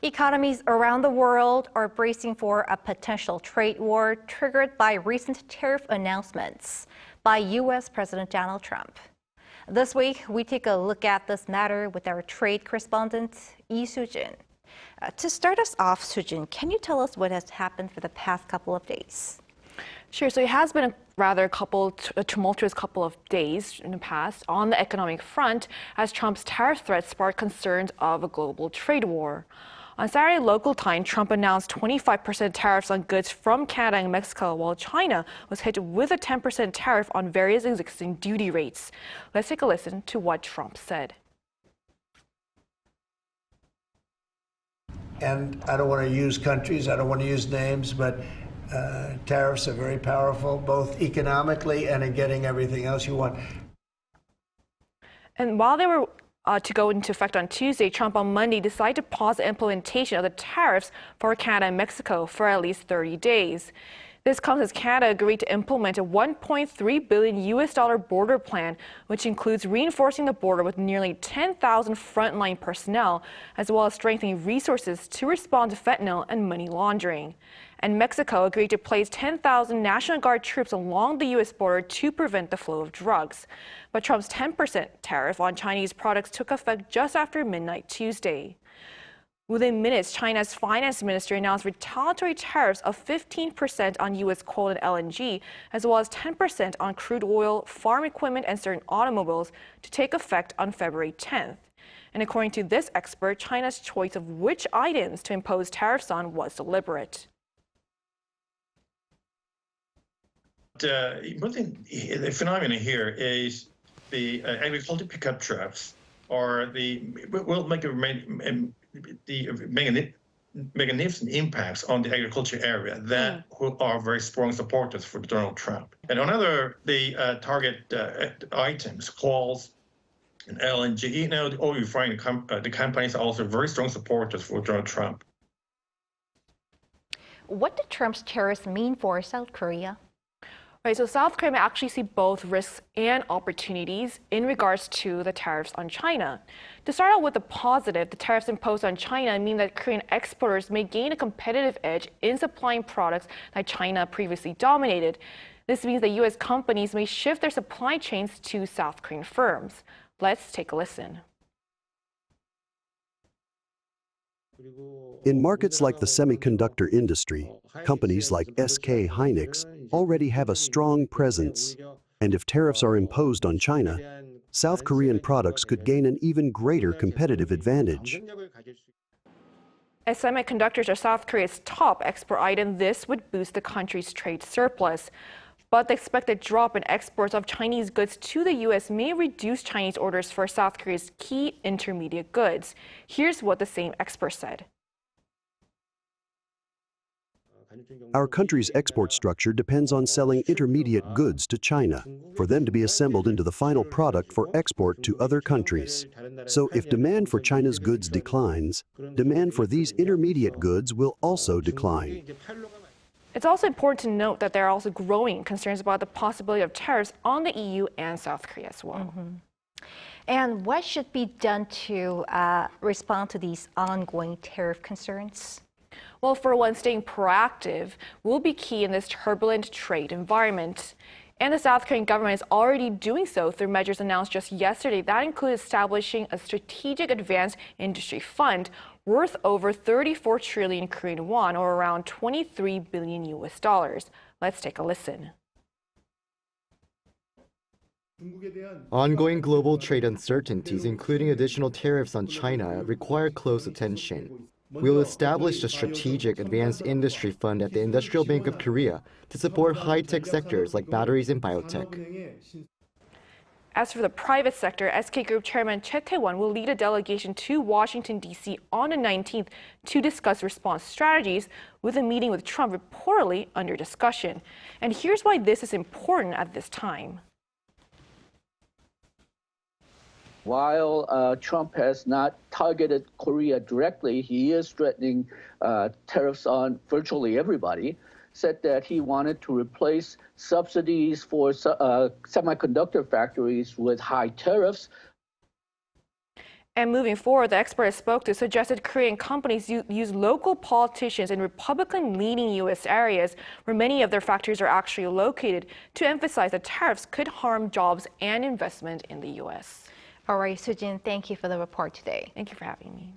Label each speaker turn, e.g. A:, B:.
A: Economies around the world are bracing for a potential trade war triggered by recent tariff announcements by U.S. President Donald Trump. This week, we take a look at this matter with our trade correspondent, Lee Soo-jin. To start us off, Soo-jin, can you tell us what has happened for the past couple of days?
B: Sure. So it has been a tumultuous couple of days in the past on the economic front as Trump's tariff threats sparked concerns of a global trade war. On Saturday local time, Trump announced 25% tariffs on goods from Canada and Mexico, while China was hit with a 10% tariff on various existing duty rates. Let's take a listen to what Trump said.
C: And I don't want to use countries, I don't want to use names, but tariffs are very powerful, both economically and in getting everything else you want.
B: And while they were to go into effect on Tuesday, Trump on Monday decided to pause the implementation of the tariffs for Canada and Mexico for at least 30 days. This comes as Canada agreed to implement a $1.3 billion border plan, which includes reinforcing the border with nearly 10,000 frontline personnel, as well as strengthening resources to respond to fentanyl and money laundering. And Mexico agreed to place 10,000 National Guard troops along the U.S. border to prevent the flow of drugs. But Trump's 10% tariff on Chinese products took effect just after midnight Tuesday. Within minutes, China's finance minister announced retaliatory tariffs of 15% on U.S. coal and LNG, as well as 10% on crude oil, farm equipment, and certain automobiles to take effect on February 10th. And according to this expert, China's choice of which items to impose tariffs on was deliberate.
D: The phenomenon here is the agriculture pickup trucks will make magnificent impacts on the agriculture area that are very strong supporters for Donald Trump. And another, the target items, coals and LNG, the oil refining the companies are also very strong supporters for Donald Trump.
A: What did Trump's tariffs mean for South Korea?
B: Right, so South Korea may actually see both risks and opportunities in regards to the tariffs on China. To start out with the positive, the tariffs imposed on China mean that Korean exporters may gain a competitive edge in supplying products that China previously dominated. This means that U.S. companies may shift their supply chains to South Korean firms. Let's take a listen.
E: In markets like the semiconductor industry, companies like SK Hynix already have a strong presence. And if tariffs are imposed on China, South Korean products could gain an even greater competitive advantage.
B: As semiconductors are South Korea's top export item, this would boost the country's trade surplus. But the expected drop in exports of Chinese goods to the U.S. may reduce Chinese orders for South Korea's key intermediate goods. Here's what the same expert said.
E: Our country's export structure depends on selling intermediate goods to China, for them to be assembled into the final product for export to other countries. So if demand for China's goods declines, demand for these intermediate goods will also decline.
B: It's also important to note that there are also growing concerns about the possibility of tariffs on the EU and South Korea as well.
A: And what should be done to respond to these ongoing tariff concerns?
B: Well, for one, staying proactive will be key in this turbulent trade environment. And the South Korean government is already doing so through measures announced just yesterday that include establishing a strategic advanced industry fund worth over 34 trillion Korean won, or around 23 billion US dollars. Let's take a listen.
F: Ongoing global trade uncertainties, including additional tariffs on China, require close attention. We will establish a strategic advanced industry fund at the Industrial Bank of Korea to support high-tech sectors like batteries and biotech.
B: As for the private sector, SK Group Chairman Choi Tae-won will lead a delegation to Washington, D.C. on the 19th to discuss response strategies, with a meeting with Trump reportedly under discussion. And here's why this is important at this time.
G: While Trump has not targeted Korea directly, he is threatening tariffs on virtually everybody. Said that he wanted to replace subsidies for semiconductor factories with high tariffs.
B: And moving forward, the expert I spoke to suggested Korean companies use local politicians in Republican-leaning U.S. areas where many of their factories are actually located to emphasize that tariffs could harm jobs and investment in the U.S.
A: All right, Soo-jin, thank you for the report today.
B: Thank you for having me.